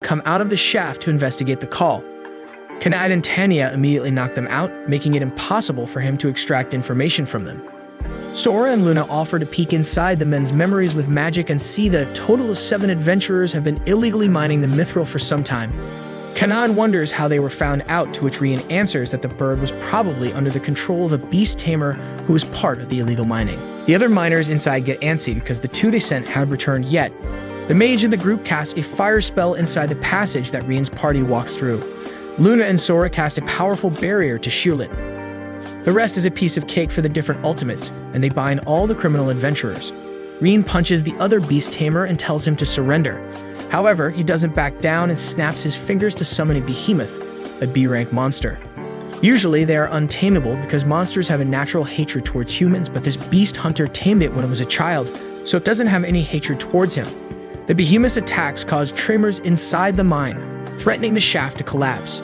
come out of the shaft to investigate the call. Kanad and Tanya immediately knock them out, making it impossible for him to extract information from them. Sora and Luna offer to peek inside the men's memories with magic and see that a total of 7 adventurers have been illegally mining the mithril for some time. Kanad wonders how they were found out, to which Rein answers that the bird was probably under the control of a beast tamer who was part of the illegal mining. The other miners inside get antsy because the 2 they sent haven't returned yet. The mage in the group casts a fire spell inside the passage that Rein's party walks through. Luna and Sora cast a powerful barrier to shield it. The rest is a piece of cake for the different ultimates, and they bind all the criminal adventurers. Rein punches the other beast tamer and tells him to surrender. However, he doesn't back down and snaps his fingers to summon a behemoth, a B-rank monster. Usually, they are untamable because monsters have a natural hatred towards humans, but this beast hunter tamed it when it was a child, so it doesn't have any hatred towards him. The behemoth's attacks cause tremors inside the mine, threatening the shaft to collapse.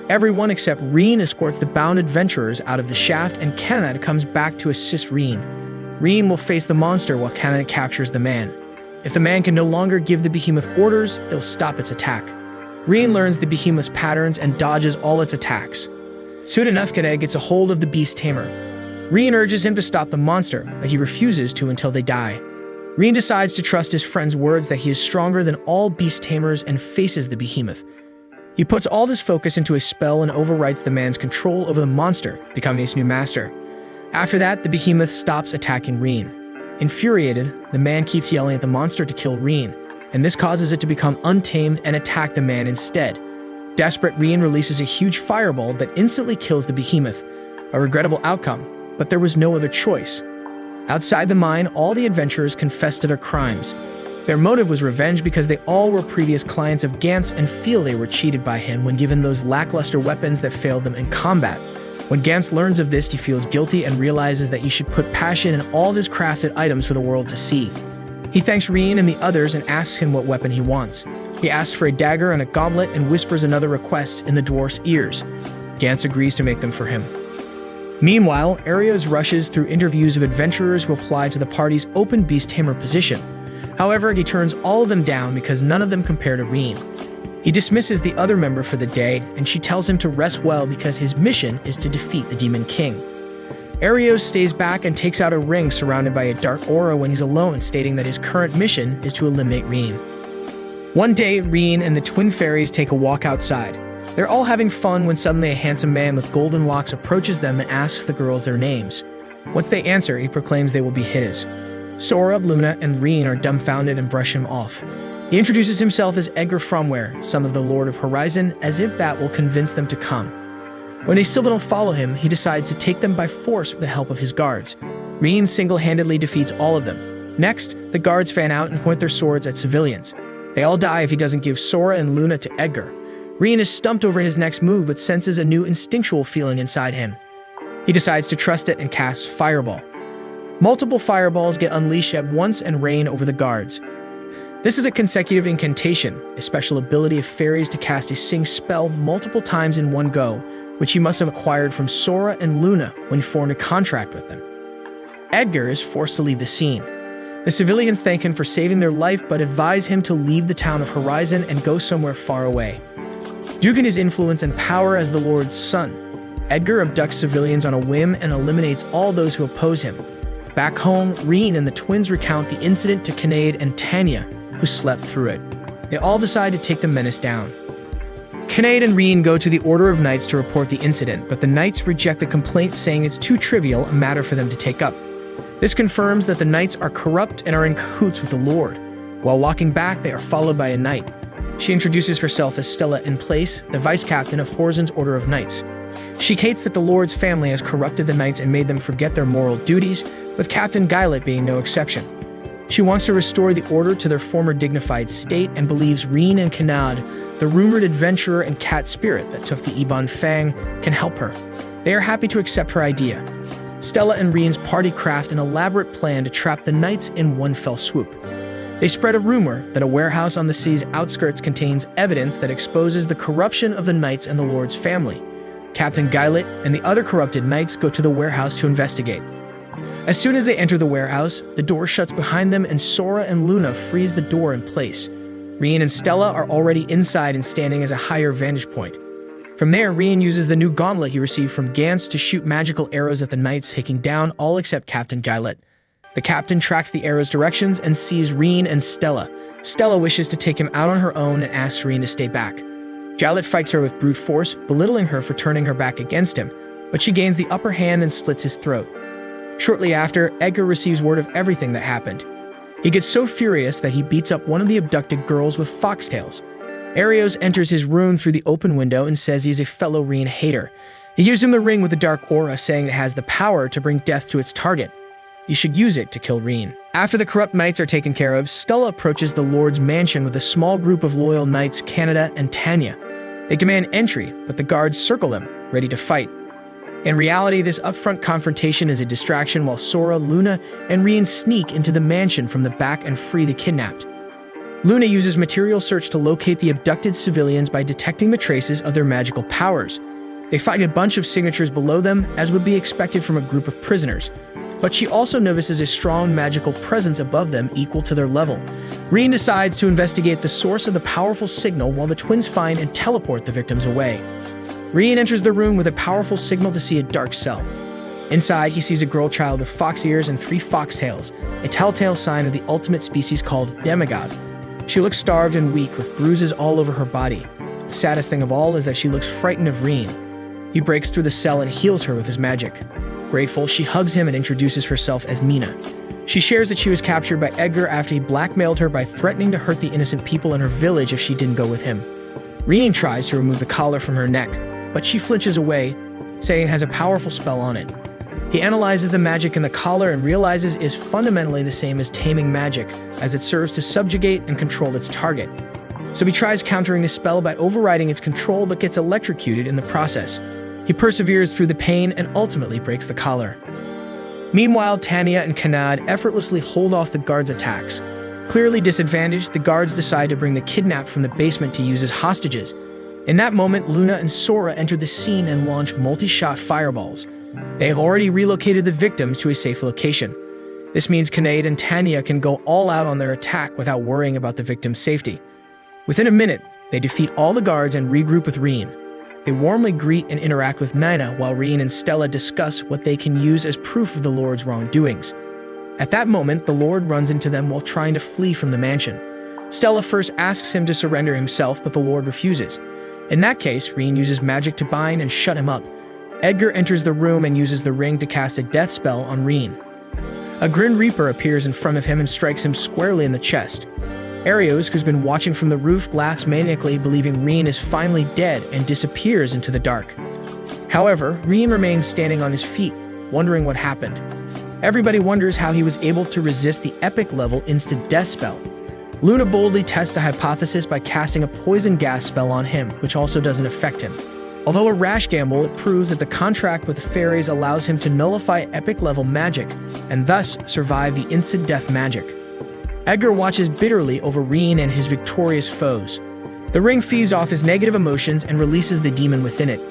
Everyone except Rein escorts the bound adventurers out of the shaft, and Kanad comes back to assist Rein. Rein will face the monster while Kanad captures the man. If the man can no longer give the behemoth orders, they'll stop its attack. Rein learns the behemoth's patterns and dodges all its attacks. Soon enough, Kanad gets a hold of the beast tamer. Rein urges him to stop the monster, but he refuses to until they die. Rein decides to trust his friend's words that he is stronger than all beast tamers and faces the behemoth. He puts all this focus into a spell and overwrites the man's control over the monster, becoming his new master. After that, the behemoth stops attacking Rein. Infuriated, the man keeps yelling at the monster to kill Rein, and this causes it to become untamed and attack the man instead. Desperate, Rein releases a huge fireball that instantly kills the behemoth, a regrettable outcome, but there was no other choice. Outside the mine, all the adventurers confess to their crimes. Their motive was revenge because they all were previous clients of Gantz and feel they were cheated by him when given those lackluster weapons that failed them in combat. When Gantz learns of this, he feels guilty and realizes that he should put passion in all of his crafted items for the world to see. He thanks Rein and the others and asks him what weapon he wants. He asks for a dagger and a gauntlet and whispers another request in the dwarf's ears. Gantz agrees to make them for him. Meanwhile, Arios rushes through interviews of adventurers who apply to the party's open beast tamer position. However, he turns all of them down because none of them compare to Rein. He dismisses the other member for the day, and she tells him to rest well because his mission is to defeat the Demon King. Arios stays back and takes out a ring surrounded by a dark aura when he's alone, stating that his current mission is to eliminate Rein. One day, Rein and the twin fairies take a walk outside. They're all having fun when suddenly a handsome man with golden locks approaches them and asks the girls their names. Once they answer, he proclaims they will be his. Sora, Luna, and Rein are dumbfounded and brush him off. He introduces himself as Edgar Fromware, son of the Lord of Horizon, as if that will convince them to come. When they still don't follow him, he decides to take them by force with the help of his guards. Rein single-handedly defeats all of them. Next, the guards fan out and point their swords at civilians. They all die if he doesn't give Sora and Luna to Edgar. Rein is stumped over his next move but senses a new instinctual feeling inside him. He decides to trust it and casts Fireball. Multiple fireballs get unleashed at once and rain over the guards. This is a consecutive incantation, a special ability of fairies to cast a sing spell multiple times in one go, which he must have acquired from Sora and Luna when he formed a contract with them. Edgar is forced to leave the scene. The civilians thank him for saving their life but advise him to leave the town of Horizon and go somewhere far away. Due to his influence and power as the Lord's son, Edgar abducts civilians on a whim and eliminates all those who oppose him. Back home, Rein and the twins recount the incident to Kanad and Tanya, who slept through it. They all decide to take the menace down. Kanad and Rein go to the Order of Knights to report the incident, but the Knights reject the complaint, saying it's too trivial a matter for them to take up. This confirms that the Knights are corrupt and are in cahoots with the Lord. While walking back, they are followed by a Knight. She introduces herself as Stella in Place, the Vice Captain of Horizon's Order of Knights. She hates that the Lord's family has corrupted the Knights and made them forget their moral duties, with Captain Guylet being no exception. She wants to restore the Order to their former dignified state and believes Rein and Kanad, the rumored adventurer and cat spirit that took the Ebon Fang, can help her. They are happy to accept her idea. Stella and Rein's party craft an elaborate plan to trap the Knights in one fell swoop. They spread a rumor that a warehouse on the city's outskirts contains evidence that exposes the corruption of the Knights and the Lord's family. Captain Guylet and the other corrupted Knights go to the warehouse to investigate. As soon as they enter the warehouse, the door shuts behind them and Sora and Luna freeze the door in place. Rein and Stella are already inside and standing as a higher vantage point. From there, Rein uses the new gauntlet he received from Gantz to shoot magical arrows at the knights, taking down all except Captain Guylet. The captain tracks the arrow's directions and sees Rein and Stella. Stella wishes to take him out on her own and asks Rein to stay back. Guylet fights her with brute force, belittling her for turning her back against him, but she gains the upper hand and slits his throat. Shortly after, Edgar receives word of everything that happened. He gets so furious that he beats up one of the abducted girls with foxtails. Arios enters his room through the open window and says he's a fellow Rein hater. He gives him the ring with the dark aura, saying it has the power to bring death to its target. You should use it to kill Rein. After the corrupt knights are taken care of, Stella approaches the Lord's mansion with a small group of loyal knights, Canada and Tanya. They demand entry, but the guards circle them, ready to fight. In reality, this upfront confrontation is a distraction while Sora, Luna, and Rein sneak into the mansion from the back and free the kidnapped. Luna uses material search to locate the abducted civilians by detecting the traces of their magical powers. They find a bunch of signatures below them, as would be expected from a group of prisoners. But she also notices a strong magical presence above them equal to their level. Rein decides to investigate the source of the powerful signal while the twins find and teleport the victims away. Rein enters the room with a powerful signal to see a dark cell. Inside, he sees a girl child with fox ears and 3 foxtails, a telltale sign of the ultimate species called demigod. She looks starved and weak, with bruises all over her body. The saddest thing of all is that she looks frightened of Rein. He breaks through the cell and heals her with his magic. Grateful, she hugs him and introduces herself as Mina. She shares that she was captured by Edgar after he blackmailed her by threatening to hurt the innocent people in her village if she didn't go with him. Rein tries to remove the collar from her neck, but she flinches away, saying it has a powerful spell on it. He analyzes the magic in the collar and realizes it is fundamentally the same as taming magic, as it serves to subjugate and control its target. So he tries countering the spell by overriding its control but gets electrocuted in the process. He perseveres through the pain and ultimately breaks the collar. Meanwhile, Tanya and Kanad effortlessly hold off the guards' attacks. Clearly disadvantaged, the guards decide to bring the kidnapped from the basement to use as hostages. In that moment, Luna and Sora enter the scene and launch multi-shot fireballs. They have already relocated the victims to a safe location. This means Kanade and Tanya can go all out on their attack without worrying about the victim's safety. Within a minute, they defeat all the guards and regroup with Rein. They warmly greet and interact with Nina while Rein and Stella discuss what they can use as proof of the Lord's wrongdoings. At that moment, the Lord runs into them while trying to flee from the mansion. Stella first asks him to surrender himself, but the Lord refuses. In that case, Rein uses magic to bind and shut him up. Edgar enters the room and uses the ring to cast a death spell on Rein. A Grim Reaper appears in front of him and strikes him squarely in the chest. Arios, who's been watching from the roof, laughs maniacally, believing Rein is finally dead, and disappears into the dark. However, Rein remains standing on his feet, wondering what happened. Everybody wonders how he was able to resist the epic-level instant death spell. Luna boldly tests a hypothesis by casting a poison gas spell on him, which also doesn't affect him. Although a rash gamble, it proves that the contract with the fairies allows him to nullify epic-level magic, and thus survive the instant death magic. Edgar watches bitterly over Rein and his victorious foes. The ring feeds off his negative emotions and releases the demon within it.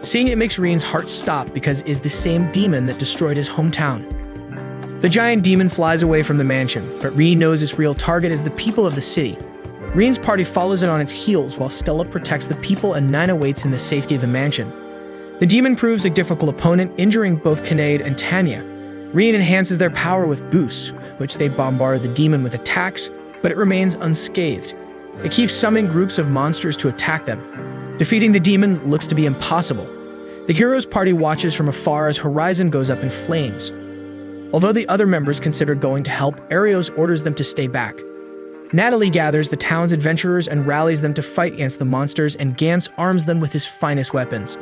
Seeing it makes Rein's heart stop because it is the same demon that destroyed his hometown. The giant demon flies away from the mansion, but Rein knows its real target is the people of the city. Rein's party follows it on its heels while Stella protects the people and Nina waits in the safety of the mansion. The demon proves a difficult opponent, injuring both Kanade and Tanya. Rein enhances their power with boosts, which they bombard the demon with attacks, but it remains unscathed. It keeps summoning groups of monsters to attack them. Defeating the demon looks to be impossible. The hero's party watches from afar as Horizon goes up in flames. Although the other members consider going to help, Arios orders them to stay back. Natalie gathers the town's adventurers and rallies them to fight against the monsters, and Gantz arms them with his finest weapons.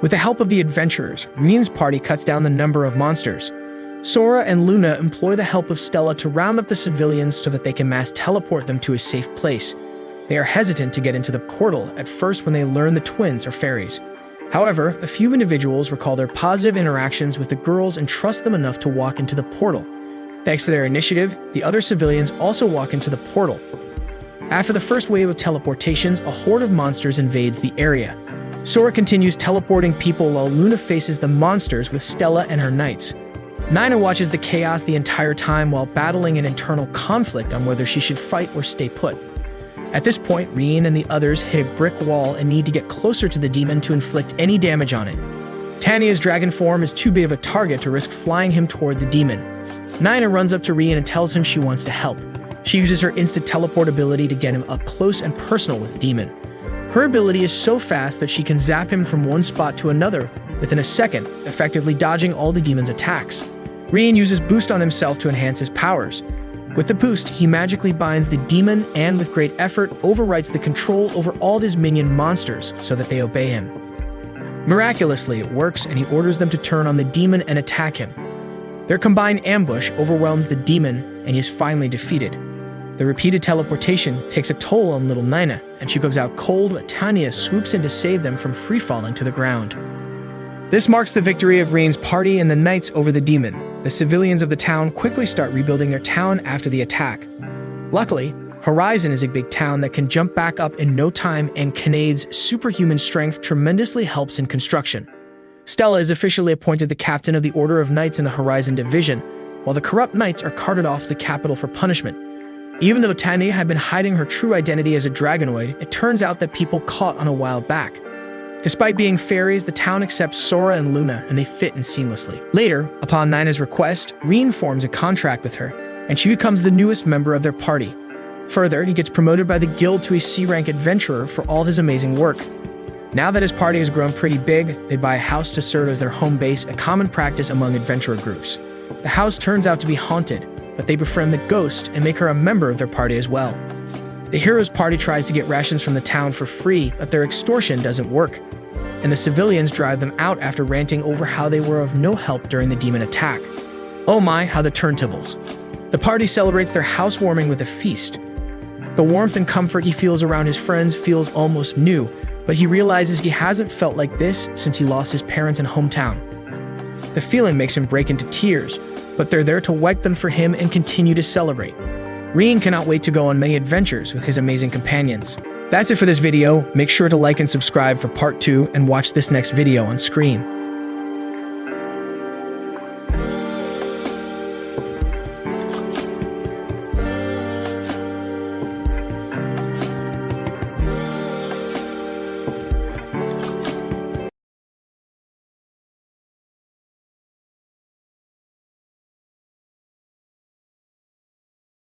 With the help of the adventurers, Rein's party cuts down the number of monsters. Sora and Luna employ the help of Stella to round up the civilians so that they can mass teleport them to a safe place. They are hesitant to get into the portal at first when they learn the twins are fairies. However, a few individuals recall their positive interactions with the girls and trust them enough to walk into the portal. Thanks to their initiative, the other civilians also walk into the portal. After the first wave of teleportations, a horde of monsters invades the area. Sora continues teleporting people while Luna faces the monsters with Stella and her knights. Nina watches the chaos the entire time while battling an internal conflict on whether she should fight or stay put. At this point, Rein and the others hit a brick wall and need to get closer to the demon to inflict any damage on it. Tanya's dragon form is too big of a target to risk flying him toward the demon. Nina runs up to Rein and tells him she wants to help. She uses her instant teleport ability to get him up close and personal with the demon. Her ability is so fast that she can zap him from one spot to another within a second, effectively dodging all the demon's attacks. Rein uses boost on himself to enhance his powers. With the boost, he magically binds the demon and, with great effort, overwrites the control over all his minion monsters so that they obey him. Miraculously, it works, and he orders them to turn on the demon and attack him. Their combined ambush overwhelms the demon, and he is finally defeated. The repeated teleportation takes a toll on little Nina, and she goes out cold, but Tanya swoops in to save them from free-falling to the ground. This marks the victory of Rein's party and the knights over the demon. The civilians of the town quickly start rebuilding their town after the attack. Luckily, Horizon is a big town that can jump back up in no time, and Kinnaid's superhuman strength tremendously helps in construction. Stella is officially appointed the captain of the Order of Knights in the Horizon Division, while the corrupt knights are carted off to the capital for punishment. Even though Tanya had been hiding her true identity as a dragonoid, it turns out that people caught on a while back. Despite being fairies, the town accepts Sora and Luna, and they fit in seamlessly. Later, upon Nina's request, Rein forms a contract with her, and she becomes the newest member of their party. Further, he gets promoted by the guild to a C-rank adventurer for all his amazing work. Now that his party has grown pretty big, they buy a house to serve as their home base, a common practice among adventurer groups. The house turns out to be haunted, but they befriend the ghost and make her a member of their party as well. The hero's party tries to get rations from the town for free, but their extortion doesn't work, and the civilians drive them out after ranting over how they were of no help during the demon attack. Oh my, how the turntables. The party celebrates their housewarming with a feast. The warmth and comfort he feels around his friends feels almost new, but he realizes he hasn't felt like this since he lost his parents and hometown. The feeling makes him break into tears, but they're there to wipe them for him and continue to celebrate. Rein cannot wait to go on many adventures with his amazing companions. That's it for this video. Make sure to like and subscribe for part 2 and watch this next video on screen.